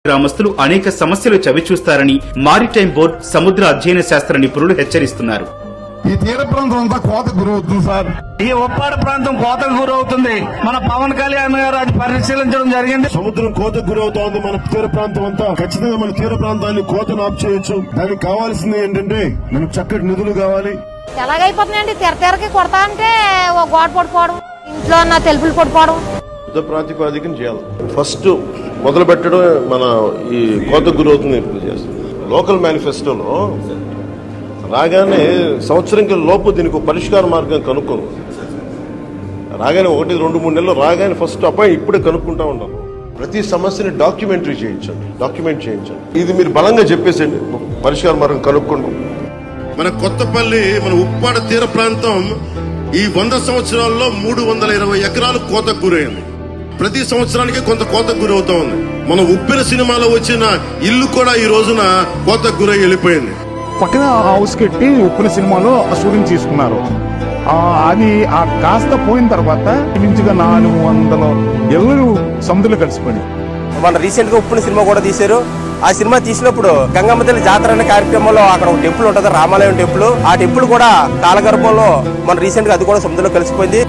గ్రామస్తులు అనేక సమస్యలు చవిచూస్తారని మారిటైమ్ బోర్డు సముద్ర అధ్యయన శాస్త్ర నిపుణులు హెచ్చరిస్తున్నారు. ఈ తీర ప్రాంతం అంతా కోతకు గురవుతుంది సార్. ఈ ఉప్పాడ ప్రాంతం కోతకు గురవుతుంది. మన పవన్ కళ్యాణ్ గారు అది పరిశీలించడం జరిగింది. సముద్రం కోతకు గురవుతోంది. మన తీర ప్రాంతం అంతా ఖచ్చితంగా మన తీర ప్రాంతాన్ని కోతను ఆపు చేయొచ్చు. దానికి కావాల్సింది ఏంటంటే మనకు చక్కటి నిధులు కావాలి. ఎలాగైపోతున్నాయండి, తెరకి కొడతా అంటే ఓ గోడ పడిపోవడం, ఇంట్లో ఉన్న తెలుపులు పడిపోవడం. యుద్ధ ప్రాతిపాదికన చేయాలి. ఫస్ట్ మొదలు పెట్టడం మన ఈ కోతకు గురవుతుంది. లోకల్ మేనిఫెస్టోలో రాగానే సంవత్సరం లోపు దీనికి పరిష్కార మార్గం కనుక్కోను. రాగానే 1-2-3 నెలలు రాగానే ఫస్ట్ అపాయింట్ ఇప్పుడే కనుక్కుంటా ఉంటాను. ప్రతి సమస్యని డాక్యుమెంట్ చేయించండి. ఇది మీరు బలంగా చెప్పేసండి, పరిష్కార మార్గం కనుక్కోండి. మన కొత్తపల్లి, మన ఉప్పాడ తీర ప్రాంతం ఈ 100 సంవత్సరాల్లో 320 ఎకరాలు కోతకు గురైంది. ప్రతి సంవత్సరానికి కొంత కోతకు గురవుతా ఉంది. మన ఉప్పెన సినిమాలో వచ్చిన ఇల్లు కూడా ఈ రోజున కోతకు గురై వెళ్ళిపోయింది. పక్కన హౌస్ కట్టి ఉప్పిన సినిమాలో షూటింగ్ తీసుకున్నారు. అది కాస్త పోయిన తర్వాత మించుగా 400 ఇళ్ళు సముద్రంలో కలిసిపోయింది. మన రీసెంట్ గా ఉప్పిన సినిమా కూడా తీశారు. ఆ సినిమా తీసినప్పుడు గంగమ్మ తల్లి జాతర అనే కార్యక్రమంలో అక్కడ ఒక టెంపుల్ ఉంటుంది, రామాలయం టెంపుల్. ఆ టెంపుల్ కూడా కాలగర్భంలో మన రీసెంట్ గా అది కూడా సముద్రంలో కలిసిపోయింది.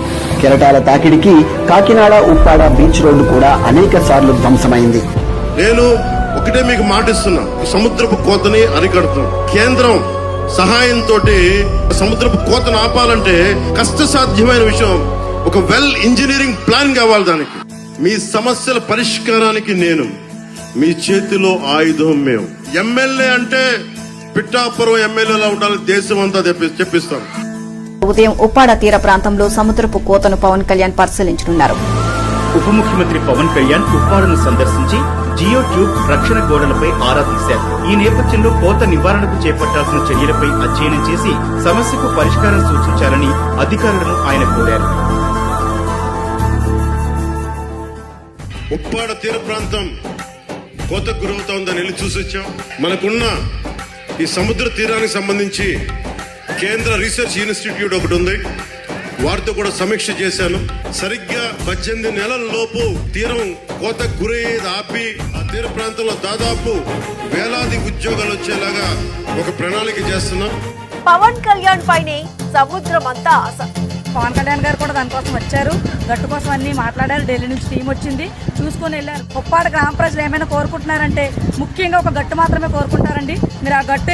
కెరటాల తాకిడికి కాకినాడ ఉప్పాడ బీచ్ రోడ్డు కూడా అనేక సార్లు ధ్వంసమైంది. నేను ఒకటే మీకు మాటిస్తున్నా, సముద్రపు కోతని అరికడతాం. కేంద్రం సహాయంతో సముద్రపు కోతను ఆపాలంటే కష్టసాధ్యమైన విషయం. ఒక వెల్ ఇంజనీరింగ్ ప్లాన్ కావాలి. దానికి మీ సమస్యల పరిష్కారానికి నేను మీ చేతిలో ఆయుధం. మేము ఎమ్మెల్యే అంటే పిఠాపురం ఎమ్మెల్యేలా ఉండాలి, దేశం అంతా చెప్పిస్తాం. ఉదయం ఉప్పాడ తీర ప్రాంతంలో సముద్రపు కోతను పవన్ కళ్యాణ్ పరిశీలించనున్నారు. ఉప ముఖ్యమంత్రి పవన్ కళ్యాణ్ ఉప్పాడను సందర్శించి జియో ట్యూబ్ రక్షణ గోడలపై ఆరా తీశారు. ఈ నేపథ్యంలో కోత నివారణకు చేపట్టాల్సిన చర్యలపై అధ్యయనం చేసి సమస్యకు పరిష్కారం సూచించాలని అధికారులను ఆయన కోరారు. ఉప్పాడ తీర ప్రాంతం కోతకు గురవుతా ఉందని వెళ్ళి చూసొచ్చాం. మనకున్న ఈ సముద్ర తీరానికి సంబంధించి కేంద్ర రీసెర్చ్ ఇన్స్టిట్యూట్ ఒకటి ఉంది, వారితో కూడా సమీక్ష చేశాను. సరిగ్గా 18 నెలల లోపు తీరం కోతకు గురయ్యేది ఆపి ఆ తీర ప్రాంతంలో దాదాపు వేలాది ఉద్యోగాలు వచ్చేలాగా ఒక ప్రణాళిక చేస్తున్నాం. పవన్ కళ్యాణ్ పైనే సముద్రం అంతా ఆశ. పవన్ కళ్యాణ్ గారు కూడా దానికోసం వచ్చారు. గట్టు కోసం అన్ని మాట్లాడారు. ఢిల్లీ నుంచి టీం వచ్చింది, చూసుకుని వెళ్ళారు. ఉప్పాడ గ్రామ ప్రజలు ఏమైనా కోరుకుంటున్నారంటే ముఖ్యంగా ఒక గట్టు మాత్రమే కోరుకుంటారండి. మీరు ఆ గట్టు